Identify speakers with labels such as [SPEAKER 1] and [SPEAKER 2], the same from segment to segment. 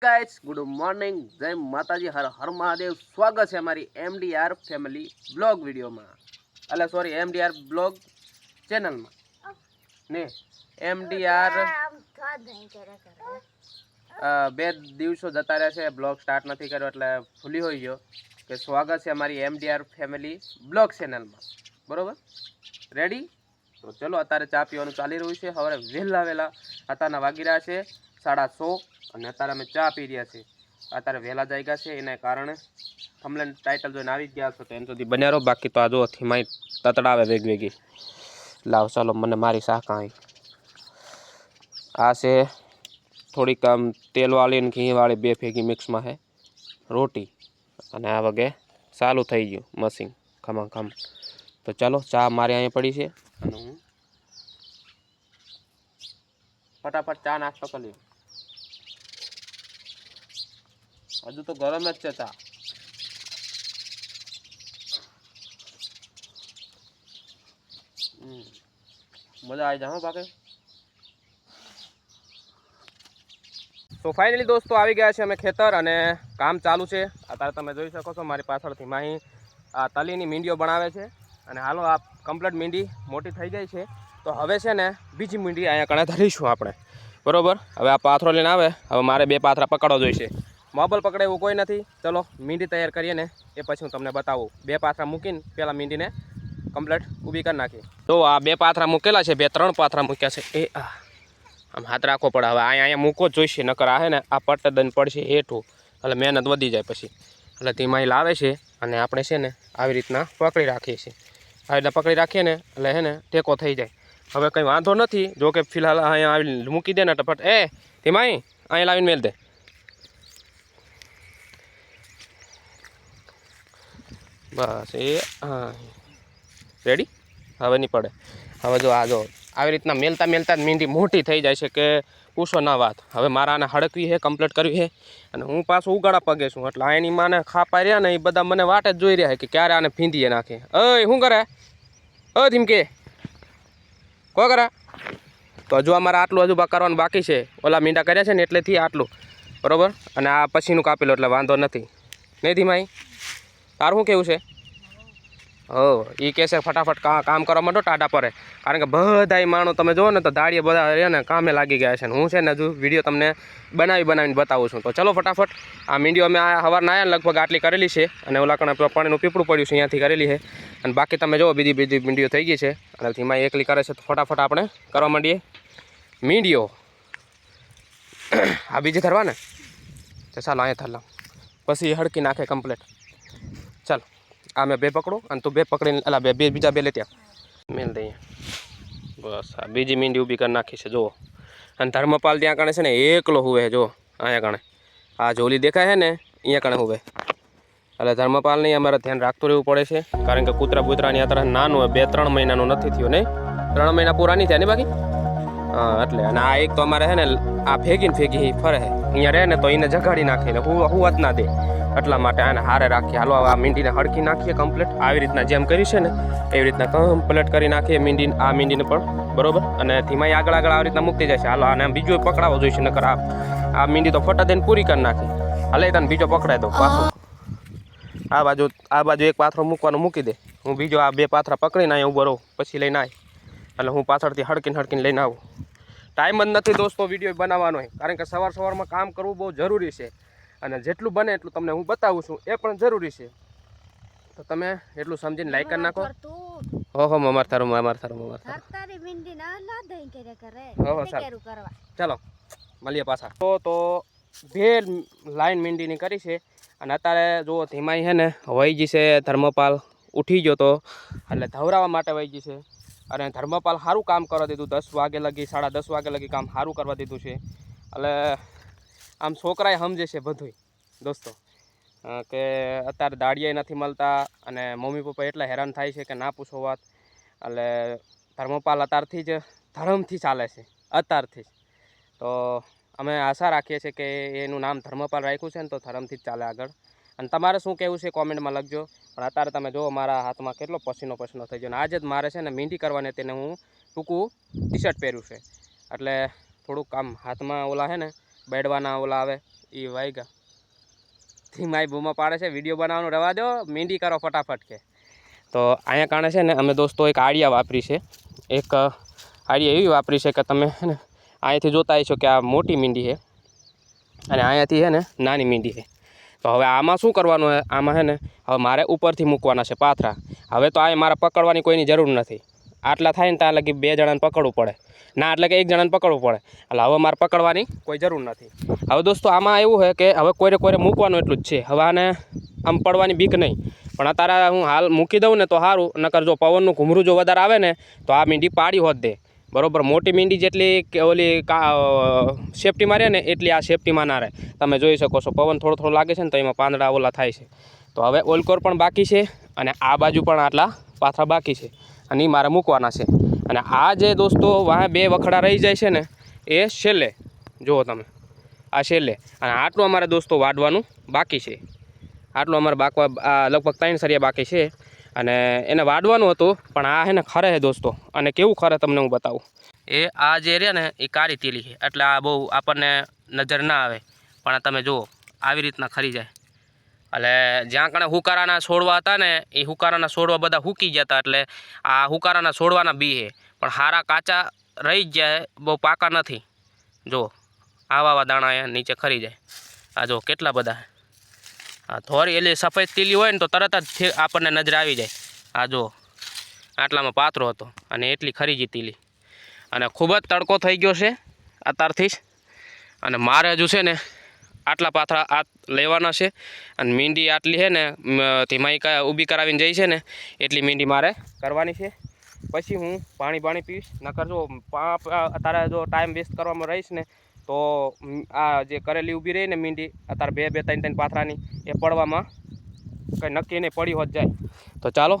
[SPEAKER 1] Guys good morning जय माताजी हर हर महादेव। स्वागत है हमारी एमडीआर फैमिली ब्लॉग वीडियो में अला सॉरी एमडीआर ब्लॉग चैनल में ने एमडीआर બે દિવસો જતા રહ્યા છે બ્લોગ સ્ટાર્ટ નથી કર્યો એટલે ભૂલી હોઈ ગયો કે સ્વાગત છે અમારી એમડીઆર ફેમિલી બ્લોગ ચેનલમાં બરોબર રેડી તો ચલો અત્યારે ચા પીવાનું ચાલી રહ્યું છે હવે વહેલા વહેલા અત્યારના વાગી રહ્યા છે 6:30 અને અત્યારે અમે ચા પી રહ્યા છીએ અત્યારે વહેલા જાગ્યા છે એના કારણે થંબનેલ ટાઇટલ જોઈને આવી ગયા છો તો એમ સુધી બન્યા રહો બાકી તો આ જો થીમાઈ તતડાવે વેગવેગી લાવ ચાલો મને મારી શાક આવી આ છે थोड़ी कम तेल वाली और घी वाली बे फेगी मिक्स में है रोटी और आ वगे चालू थी गयु मशीन खमा खम तो चलो चा मारे अँ पड़ी है फटाफट चा नाश्तो कर लियो हजू तो गरम ज चा मजा आई जाओ बाकी तो फाइनली दोस्तों आ गया है अमे खेतर और काम चालू है अत्यारे तमे जोई शको छो मारी पाछळथी माही आ तलीनी मींडीओ बनावे छे अने हालो आ कम्प्लीट मींडी मोटी थई गई है तो हवे छे ने बीजी मींडी अहींया कणे धरीशुं आपणे बरोबर। हवे आ पाथरो लईने आवे हवे मारे बे पाथरा पकड़वा जोईशे मोबाइल पकड़े एवुं कोई नथी। चलो मींडी तैयार करीए ने ए पछी हूँ तमने बतावुं। बे पाथरा मूकीने पेला मींडीने कम्प्लीट ऊभी कर नाखी। तो आ बे पाथरा मूकेला छे, 2-3 पाथरा मूक्या छे। ए आम हाथ राखो पड़े हवे अँ मूको जोईशे नकर आ है ने आ पट्ट दन पड़शे हेठुं એટલે મહેનત વધી જાય પછી એટલે ધીમાઈ લાવે છે અને આપણે છે ને આવી રીતના પકડી રાખીએ છીએ। આવી રીતના પકડી રાખીએ ને એટલે હે ને ટેકો થઈ જાય। હવે કંઈ વાંધો નથી જો કે ફિલહાલ અહીંયા આવી મૂકી દે ને તો ફટ એ ધીમાઈ અહીં લાવીને મેલ દે બસ એ હા રેડી હવે નહીં પડે। હવે જો આ જો આવી રીતના મેલતા મેલતા મીંડી મોટી થઈ જાય છે કે પૂછો ના વાત। હવે મારા આને હડકવી છે કમ્પ્લીટ કરવી છે અને હું પાછું ઉગાડા પગે છું એટલે એની માને ખાપા રહ્યા ને એ બધા મને વાટે જ જોઈ રહ્યા છે કે ક્યારે આને ફીંદીએ નાખે। ઓય શું કરે ઓ ધીમકે કો કરે તો હજુ અમારે આટલું હજુ કરવાનું બાકી છે। ઓલા મીંડા કર્યા છે ને એટલેથી આટલું બરાબર અને આ પછીનું કાપેલું એટલે વાંધો નથી નહીં ધીમાઈ તારું શું કેવું છે? हो ये कहसे फटाफट काम करवा मांडो टाटा पर कारण के बधाई माणो तमे जो ने तो दाड़िये बधा रे ने कामे लागी गया छे। हूँ छे ने जो विडियो तमने बनावीने बतावुं छुं। तो चलो फटाफट आ मीडियो में हवारना आया लगभग आटली करेली है और ओला कणे पाणीनुं पीपड़ुं पड्युं छे अहींयाथी करेली है और बाकी तमे जो बीजी बीजी मीडियो थई गई है और धीमा एकली करे छे तो फटाफट आपणे करवा मांडीए मीडियो। आ बीजी धरवा ने तो चालो अहीं थरला पछी हड़की नाखे कम्प्लीट। चल आ मैं बे पकड़ो और तू बे पकड़ी अला बे बीजा बे लेत्या मेल दे बस। आ बीजी मींडी ऊभी कर नाखी है जो और धर्मपाल त्या कणे छे ने एकलो हुए जो अँ कणे आ झोली देखाय है ने अँ कणे हुए એટલે ધર્મપાલ નહીં અમારે ધ્યાન રાખતું રહેવું પડે છે કારણ કે કૂતરા બૂતરાની અત્યારે નાનું હોય 2-3 મહિનાનું નથી થયું નહીં 3 મહિના પૂરા નહીં થયા ને બાકી હા એટલે અને આ એક તો અમારે છે ને આ ફેગીને ફેગી ફરે છે અહીંયા રહે ને તો એને જગાડી નાખીને હુવત ના દે એટલા માટે આને હારે રાખીએ। હાલો આ મીંડીને હડકી નાખીએ કમ્પ્લીટ આવી રીતના જેમ કર્યું છે ને એવી રીતના કમ્પ્લીટ કરી નાખીએ મીંડી આ મીંડીને પણ બરોબર અને ધીમાઈ આગળ આગળ આવી રીતના મૂકતી જશે। હાલો આને બીજો પકડાવો જોઈશે નકર આ મીંડી તો ફટા દઈને પૂરી કરી નાખી। હાલે તને બીજો પકડાઈ દો પાછો આ બાજુ એક પાથરો મૂકવાનું મૂકી દે હું બીજો આ બે પાથરા પકડીને અહીંયા ઊભો રહું પછી લઈને આવી એટલે હું પાછળથી હડકીને લઈને આવું। टाइम ज नहीं दोस्तों विडियो बनाववानो कारण के सवार सवार में काम करवुं बहुत जरूरी है और जेटलुं बने एटलुं तमने हूँ बतावुं छुं ए पण जरूरी है तो तमे एटलुं समझीने लाइक कर नाखो। ओहो ममार थारो चलो मळीए पाछा। तो बे लाइन मींडीनी करी छे अने अत्यारे जो धीमाई है ने वही जी से धर्मपाल उठी गयो तो एटले धवरावा माटे वही जी छे अरे धर्मपाल सारू काम करवा दीधुं 10 वागे लगी 10:30 वागे लगी काम सारू करवा दीधुं छे। એટલે આમ છોકરાએ સમજે છે બધુંય દોસ્તો કે અત્યારે દાડિયા નથી મળતા અને મમ્મી પપ્પા એટલા હેરાન થાય છે કે ના પૂછો વાત। એટલે ધર્મપાલ અત્યારથી જ ધર્મથી ચાલે છે અત્યારથી જ તો અમે આશા રાખીએ છીએ કે એનું નામ ધર્મપાલ રાખ્યું છે ને તો ધર્મથી જ ચાલે આગળ। અને તમારે શું કહેવું છે કોમેન્ટમાં લખજો। પણ અત્યારે તમે જો મારા હાથમાં કેટલો પસીનો થઈ ગયો અને આજે જ મારે છે ને મીંડી કરવાની તેને હું ટૂંકું ટી શર્ટ પહેર્યું છે એટલે થોડુંક આમ હાથમાં ઓલા છે ને બેડવાના ઓલા આવે એ વાયગા ધીમાઈ બૂમા પાડે છે વિડીયો બનાવવાનું રવા દો મીંડી કરો ફટાફટ કે તો અહીંયા કારણે છે ને અમે દોસ્તો એક આડિયા વાપરી છે એક આડિયા એવી વાપરી છે કે તમે છે ને અહીંયાથી જોતા હશો કે આ મોટી મીંડી છે અને અહીંયાથી છે ને નાની મીંડી છે તો હવે આમાં શું કરવાનું છે આમાં છે ને હવે મારે ઉપરથી મૂકવાના છે પાથરા હવે તો આ મારે પકડવાની કોઈની જરૂર નથી આટલા થાય ને ત્યાં લગી 2 જણાને પકડવું પડે ના એટલે કે 1 જણાને પકડવું પડે એટલે હવે મારે પકડવાની કોઈ જરૂર નથી હવે દોસ્તો આમાં એવું છે કે હવે કોઈને મૂકવાનું એટલું જ છે હવે આને આમ પડવાની બીક નહીં પણ અત્યારે હું હાલ મૂકી દઉં ને તો સારું નકર જો પવનનું ઘૂમરું જો વધારે આવે ને તો આ મીંડી પાડી હોત દે બરાબર મોટી મીંડી જેટલી કે ઓલી સેફટીમાં રહે ને એટલી આ સેફટીમાં ના રહે તમે જોઈ શકો છો પવન થોડો લાગે છે ને તો એમાં પાંદડા ઓલા થાય છે તો હવે ઓલકોર પણ બાકી છે અને આ બાજુ પણ આટલા પાથરા બાકી છે અને એ મારે મૂકવાના છે અને આ જે દોસ્તો વાહ 2 વખડા રહી જાય છે ને એ છેલ્લે જુઓ તમે આ છેલ્લે અને આટલું અમારે દોસ્તો વાડવાનું બાકી છે આટલું અમારે લગભગ 3 સરિયા બાકી છે અને એને વાડવાનું હતું પણ આ છે ને ખરે છે દોસ્તો અને કેવું ખરે તમને હું બતાવું એ આ જે રહે ને એ કાળી તીલી છે એટલે આ બહુ આપણને નજર ના આવે પણ તમે જુઓ આવી રીતના ખરી જાય એટલે જ્યાં કણે હુકારાના છોડવા હતા ને એ હુકારાના છોડવા બધા હૂકી ગયા હતા એટલે આ હુકારાના છોડવાના બી છે પણ હારા કાચા રહી જ જાય બહુ પાકા નથી જો આવા દાણા અહીંયા નીચે ખરી જાય આ જો કેટલા બધા આ થોડી એટલે સફેદ તીલી હોય ને તો તરત જ આપણને નજર આવી જાય આ જો આટલામાં પાથરો હતો અને એટલી ખરી ગઈ તીલી અને ખૂબ જ તડકો થઈ ગયો છે અત્યારથી જ અને મારે હજુ છે ને આટલા પાથરા આ લેવાના છે અને મીંડી આટલી છે ને ધીમાઈ ઊભી કરાવીને જઈ છે ને એટલી મીંડી મારે કરવાની છે પછી હું પાણી પીશ નકર જો અત્યારે જો ટાઈમ વેસ્ટ કરવામાં રહીશ ને તો આ જે કરેલી ઊભી રહી ને મીંડી અત્યારે 2 3 પાથરાની એ પડવામાં કંઈ નક્કી નહીં પડી હોત જાય તો ચાલો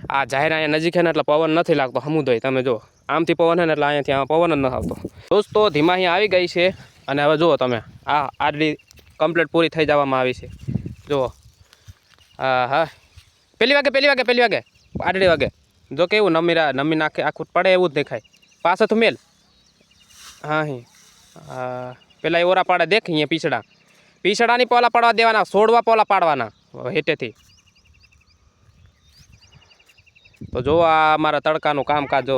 [SPEAKER 1] આ જાહેર અહીંયા નજીક છે ને એટલે પવન નથી લાગતો સમુદ્ર તમે જો આમથી પવન છે ને એટલે અહીંયાથી આમાં પવન જ નથી આવતો દોસ્તો ધીમા અહીંયા આવી ગઈ છે અને હવે જુઓ તમે આ આટલી કમ્પ્લીટ પૂરી થઈ જવામાં આવી છે જુઓ હા પેલી વાગે આટલી વાગે જો કેવું નમી નાખે આખું પડે એવું જ દેખાય પાછળ તો મેલ હા પેલા એ ઓરા પાડે દેખ અહીંયા પીછડાની પોલા પાડવા દેવાના છોડવા પોલા પાડવાના હેઠેથી તો જો આ અમારા તડકાનું કામકાજ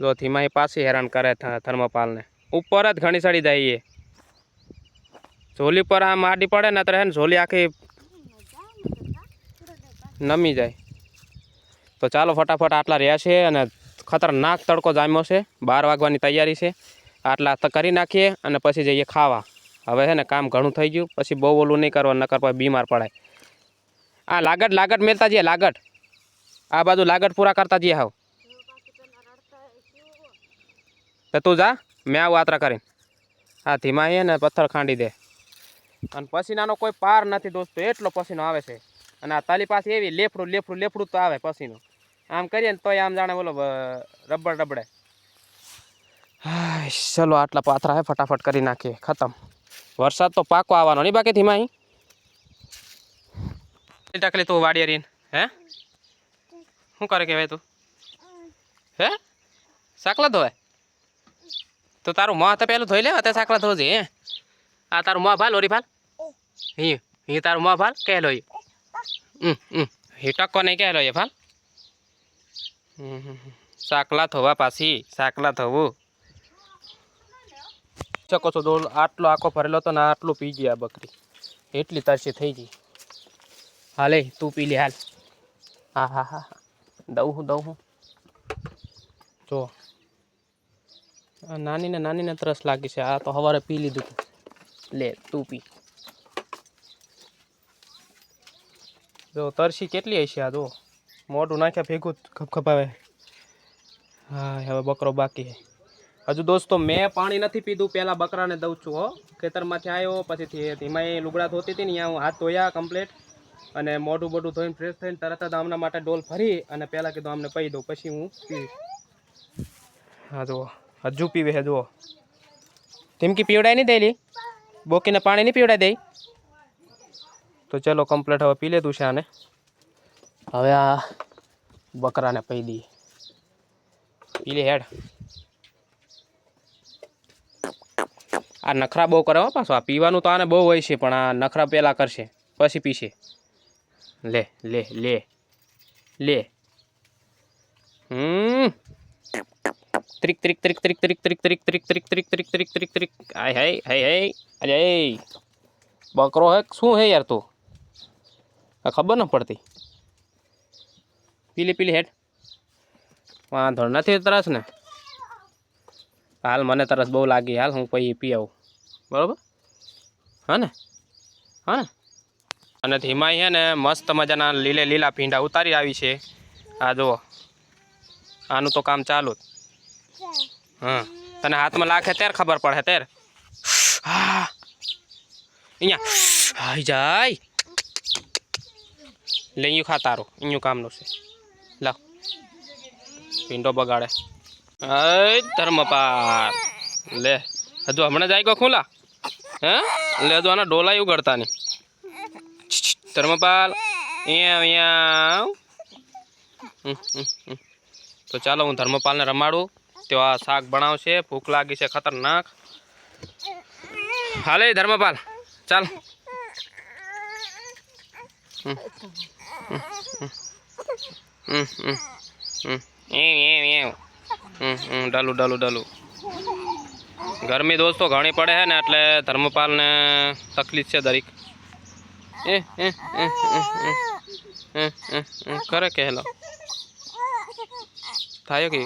[SPEAKER 1] જો ધીમાઈ પાછી હેરાન કરે થર્મોપાલને ઉપર જ ઘણી સડી જાય એ ઝોલી પર આમ આડી પડે ને ત્યારે ઝોલી આખી નમી જાય તો ચાલો ફટાફટ આટલા રહ્યા છે અને ખતરનાક તડકો જામ્યો છે 12 વાગવાની તૈયારી છે આટલા કરી નાખીએ અને પછી જઈએ ખાવા હવે છે ને કામ ઘણું થઈ ગયું પછી બહુ ઓલું નહીં કરવાનું નકર પછી બીમાર પડાય આ લાગટ મેલતા જઈએ લાગટ આ બાજુ લાગટ પૂરા કરતા જઈએ હાવ તો તું જા મેં આવું આતરા કરીને હા ધીમા ને પથ્થર ખાંડી દે અને પસીનાનો કોઈ પાર નથી દોસ્તો એટલો પસીનો આવે છે અને આ તાલી પાસે એવી લેફડું તો આવે પસીનો આમ કરીએ ને તોય આમ જાણે બોલો રબડે હા ચલો આટલા પાથરા હે ફટાફટ કરી નાખીએ ખતમ વરસાદ તો પાકો આવવાનો નહીં બાકી ધીમા ટકલી તું વાડીએ રીન હે શું કરે કહેવાય તું હે સાકલા ધોવાય તો તારું મોં તો પેલું ધોઈ લે તે સાકલા ધોજે હે આ તારું મોં ભાલ ઓરી ભાલ હી તારું મોં ભાલ કે લો હી ટક્કો નહીં કે લો એ ભાલ સાકલા ધોવા પાછી સાકલા ધોવું શકો છો દોડ આટલો આખો ભરેલો હતો ને આટલું પી ગયા બકરી એટલી તરસી થઈ ગઈ હાલે તું પી લે હાલ હા દઉં હું જો નાનીને તરસ લાગી છે આ તો સવારે પી લીધું લે તું પી જો તરસી કેટલી હશે આ જો મોઢું નાખ્યા ભેગું ખપાવે હા હવે બકરો બાકી છે હજુ દોસ્તો મેં પાણી નથી પીધું પહેલાં બકરાને દઉં છું હો ખેતરમાંથી આવ્યો પછીથી ધીમાઈ લુગડા ધોતી હતી ને ત્યાં હું હાથ ધોયા કમ્પ્લીટ અને મોઢું બોઢું ધોઈને ફ્રેશ થઈને તરત જ આમના માટે ડોલ ભરી અને પહેલાં કીધું અમને પી દઉં પછી હું પીવીશ હા જુઓ હજુ પીવે છે જુઓ ધીમકી પીવડાય નહીં દેલી બોકીને પાણી નહીં પીવડાય દે તો ચલો કમ્પ્લીટ હવે પી લીધું છે આને હવે આ બકરાને પી દઈએ પી લે હેડ આ નખરા બહુ કરે હો પાછો. આ પીવાનું તો આને બહુ હોય છે, પણ આ નખરા પહેલાં કરશે પછી પીશે. લે લે લે લે. ત્રિક ત્રિક ત્રિક ત્રિક ત્રિક ત્રિક ત્રિક ત્રિક ત્રિક ત્રિક ત્રિક ત્રિક ત્રિક ત્રિક. હાય હાય હાય હાય. અરે બકરો હે શું હે યાર તું? ખબર ન પડતી. પીલી પીલી હેઠ વાંધો નથી તરસ ને. હાલ મને તરસ બહુ લાગી, હાલ હું પછી પી આવું, બરાબર? હા ને, હા ને. અને ધીમાઈ છે ને મસ્ત મજાના લીલા ભીંડા ઉતારી આવી છે. આ જુઓ, આનું તો કામ ચાલુ જ. હા, તને હાથમાં લાગે ત્યારે ખબર પડે ત્યારે. હા અહીંયા હાઈ જાય. લે અહીંયા ખા તારો, અહીંયા કામનું છે. લાવ ભીંડો બગાડે. હે ધર્મપાલ લે, હજુ હમણાં જાય ગયો ખુલા. હે લે, હજુ આના ડોલા ઉગડતા નહીં. ધર્મપાલ અહીંયા. તો ચાલો હું ધર્મપાલને રમાડું. તો આ શાક બનાવશે, ભૂખ લાગી છે ખતરનાક. હાલે ધર્મપાલ ચાલ. ડાલું ડાલું ડાલું. ગરમી દોસ્તો ઘણી પડે છે ને, એટલે ધર્મપાલને તકલીફ છે દરેક. કરે કે હેલો થાય કે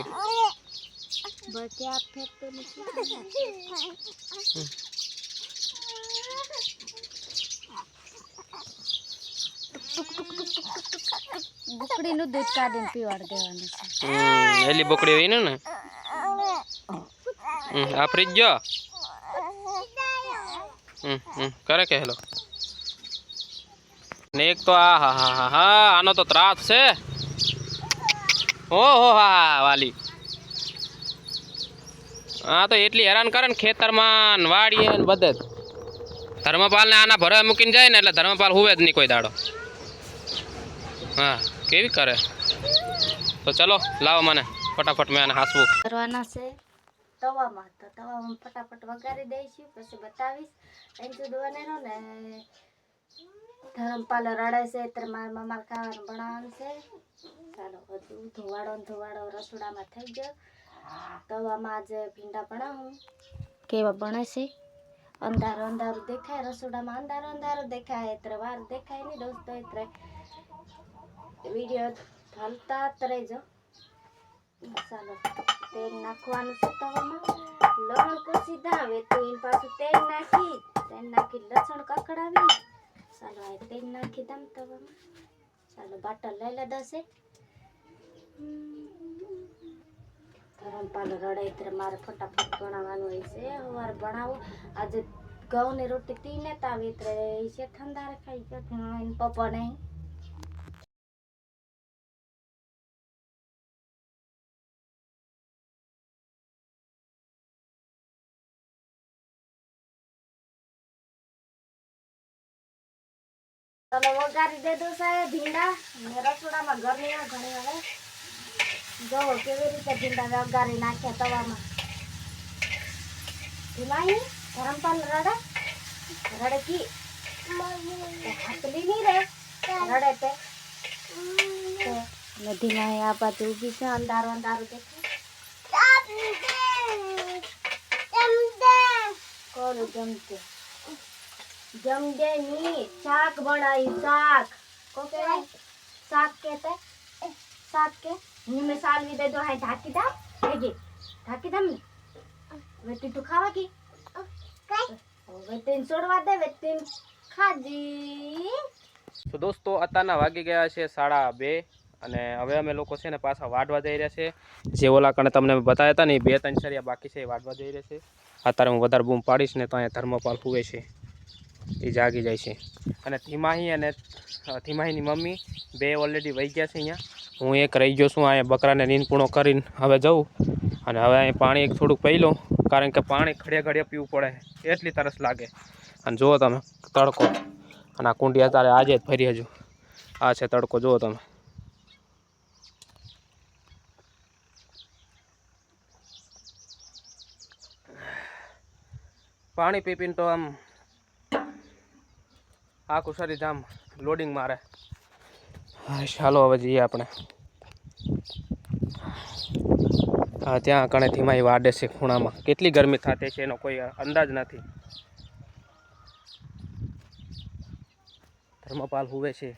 [SPEAKER 2] બકડીનું દૂધ કાઢીને પીવાડ દેવાનું છે.
[SPEAKER 1] એલી બકડી હોય ને આ ફ્રીજ જો કરે કે હેલો. ને એક તો આ હા હા હા હા આનો તો ત્રાસ છે. ઓહો હા વાલી, હા તો એટલી હેરાન કરે ને ખેતરમાં વાડીએ ને બધે. ધર્મપાલને આના ભરે મૂકીને જાય ને એટલે ધર્મપાલ હુવે જ નહીં કોઈ દાડો. હા કેવી કરે. તો ચલો લાવો મને ફટાફટ મેં આને હાસવું
[SPEAKER 2] કરવાના છે તવામાં. તો તવામાં ફટાફટ વઘારી દઈશું, પછી બતાવીશ. અહીં સુધી બનેલો ને ધર્મપાલ રડે છે એટલે મારા મમ્મા ખાવાનું બનાવવાનું છે. ચાલો હજુ ધોવાડો રસોડામાં થઈ ગયો. તવામાં આજે ભીંડા બનાવું. કેવા બને છે. અંધારું દેખાય રસોડામાં, અંધારું દેખાય એટલે વાર દેખાય નહીં દોસ્તો. એટલે વિડીયો હાલતા રહેજો. ચાલો તેલ નાખવાનું છે તવામાં. લસણ કુસી દાવે તો એની પાછું તેલ નાખી લસણ કકડાવી. ચાલો આ તેલ નાખી દમ તવામાં. ચાલો બાટર લઈ લીધા છે. ધર્મપાલ રડે એટલે મારે ફટાફટ બનાવવાનું હોય છે. સવારે બનાવું આજે ઘઉંની રોટી તી લેતા આવી એટલે છે ઠંડા ખાઈ ગયો પપ્પા નહીં. ચાલો વઘારી દેજો સાહેબ ભીંડા. રસોડામાં ગરમી ઘણી હવે જોવો કેવી રીતે ભીંડા વઘારી નાખ્યા તવામાં. ધીમાઈ ધર્મપાલ રડે કી હાથલી નહીં રે રડે તે ધીમાઈ આ બાજુ ઊભી છે. અંધારું દેખાય. કોરું જમતે જમદે ની શાક બનાવી. શાક કો કહેવાય શાક કહેते શાક के मुंह में सालवी दे दो है ढाकी दाम हेगी ढाकी दाम ने वेती तू खावा की वेती छोड़वा दे वेती ખાજી.
[SPEAKER 1] તો દોસ્તો અત્યારના વાગી ગયા છે 2:30 અને હવે અમે લોકો છે ને પાછા વાડવા જઈ રહ્યા છે. જે ઓલા કણે તમને બતાવ્યા હતા ને 2-3 સરિયા બાકી છે એ વાડવા જઈ રહ્યા છે. અત્યારે હું વધારે બૂમ પાડીશ ને તો અહીંયા ધર્મપાલ હુવે છે, એ જાગી જાય છે. અને ધીમાહીની મમ્મી બે ઓલરેડી વહી ગયા છે અહીંયા. હું એક રહી ગયો છું અહીંયા બકરાને નીંદ પૂણો કરીને હવે જઉં. અને હવે અહીં પાણી એક થોડુંક પી લઉં, કારણ કે પાણી ઘડિયા પીવું પડે એટલી તરસ લાગે. અને જુઓ તમે તડકો, અને આ કુંડી અત્યારે આજે જ ફરી હજુ આ છે તડકો જુઓ તમે. પાણી પી પીને તો આમ આખું શરીર આમ લોડિંગ મારે. હા ચાલો હવે જઈએ આપણે. હા ત્યાં કણેથી મારી વાડે છે ખૂણામાં. કેટલી ગરમી થતી છે એનો કોઈ અંદાજ નથી. ધર્મપાલ હુવે છે.